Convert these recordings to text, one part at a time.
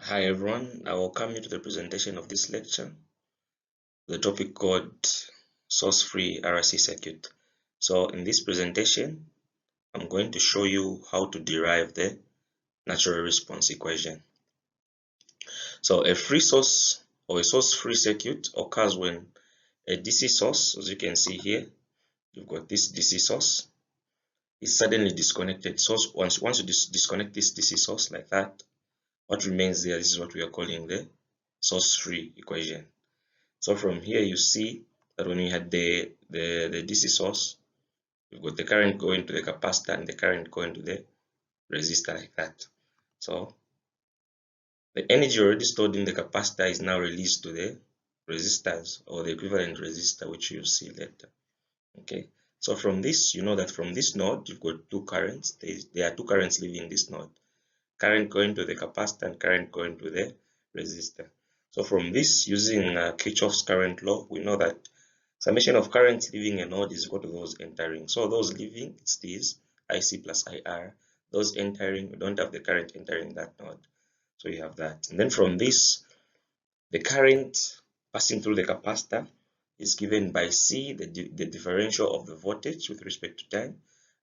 Hi everyone, I welcome you to the presentation of this lecture, the topic called source-free RC circuit. So in this presentation, I'm going to show you how to derive the natural response equation. So a free source or a source-free circuit occurs when a DC source, as you can see here, you've got this DC source, is suddenly disconnected. So once you disconnect this DC source like that, what remains there, this is what we are calling the source-free equation. So from here you see that when we had the DC source, we've got the current going to the capacitor and the current going to the resistor like that. So the energy already stored in the capacitor is now released to the resistors or the equivalent resistor, which you'll see later. Okay, so from this, you know that from this node, you've got two currents. There are two currents leaving this node. Current going to the capacitor and current going to the resistor. So from this, using Kirchhoff's current law, we know that summation of currents leaving a node is equal to those entering. So those leaving, it's this IC plus IR. Those entering, we don't have the current entering that node. So you have that. And then from this, the current passing through the capacitor is given by C, the differential of the voltage with respect to time.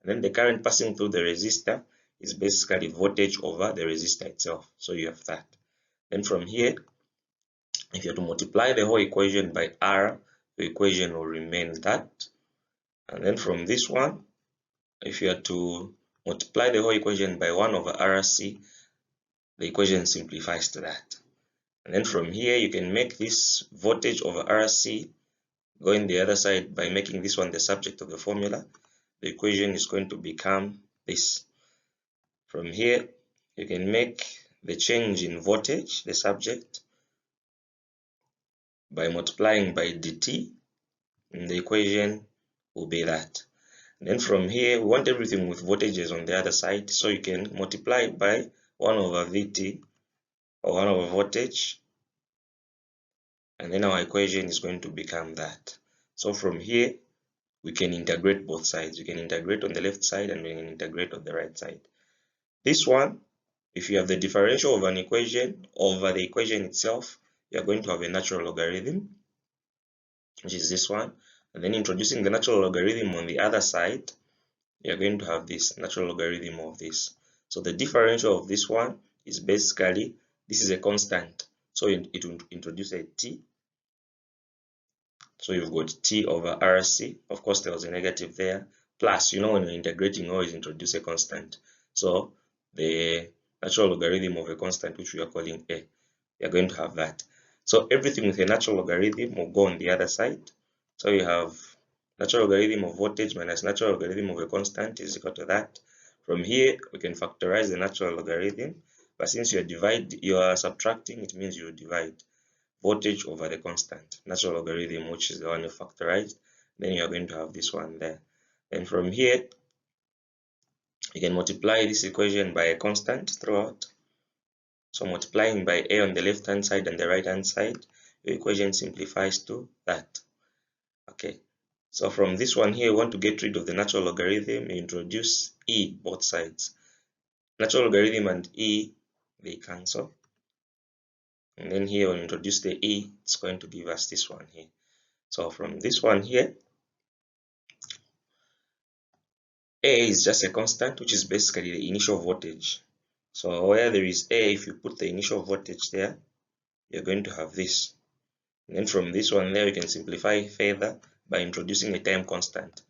And then the current passing through the resistor is basically voltage over the resistor itself. So you have that. Then from here, if you have to multiply the whole equation by R, the equation will remain that. And then from this one, if you are to multiply the whole equation by 1 over RC, the equation simplifies to that. And then from here, you can make this voltage over RC going the other side by making this one the subject of the formula. The equation is going to become this. From here, you can make the change in voltage, the subject, by multiplying by dt, and the equation will be that. And then from here, we want everything with voltages on the other side, so you can multiply by 1 over Vt, or 1 over voltage, and then our equation is going to become that. So from here, we can integrate both sides. We can integrate on the left side and we can integrate on the right side. This one, if you have the differential of an equation over the equation itself, you are going to have a natural logarithm, which is this one. And then introducing the natural logarithm on the other side, you are going to have this natural logarithm of this. So the differential of this one is basically, this is a constant. So it will introduce a t. So you've got t over rc. Of course, there was a negative there. Plus, you know, when you're integrating, always introduce a constant. So the natural logarithm of a constant, which we are calling a, you're going to have that. So everything with a natural logarithm will go on the other side. So you have natural logarithm of voltage minus natural logarithm of a constant is equal to that. From here, we can factorize the natural logarithm, but since you are subtracting, it means you divide voltage over the constant, natural logarithm, which is the one you factorized. Then you are going to have this one there. And from here, you can multiply this equation by a constant throughout. So multiplying by a on the left hand side and the right hand side, your equation simplifies to that. Okay, so from this one here, we want to get rid of the natural logarithm. You introduce e both sides. Natural logarithm and e, they cancel. And then here, when you introduce the e, it's going to give us this one here. So from this one here, a is just a constant, which is basically the initial voltage. So where there is a, if you put the initial voltage there, you're going to have this. And then from this one there, you can simplify further by introducing a time constant.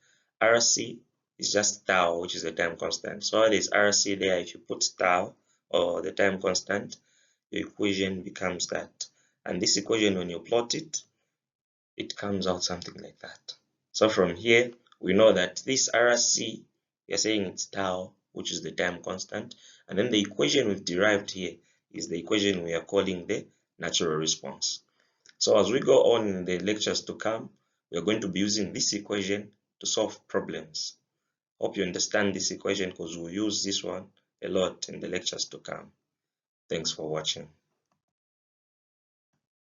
RC is just tau, which is the time constant. So there is RC there. If you put tau or the time constant, your equation becomes that. And this equation, when you plot it, it comes out something like that. So from here, we know that this RC, we are saying it's tau, which is the time constant. And then the equation we've derived here is the equation we are calling the natural response. So as we go on in the lectures to come, we are going to be using this equation to solve problems. Hope you understand this equation because we'll use this one a lot in the lectures to come. Thanks for watching.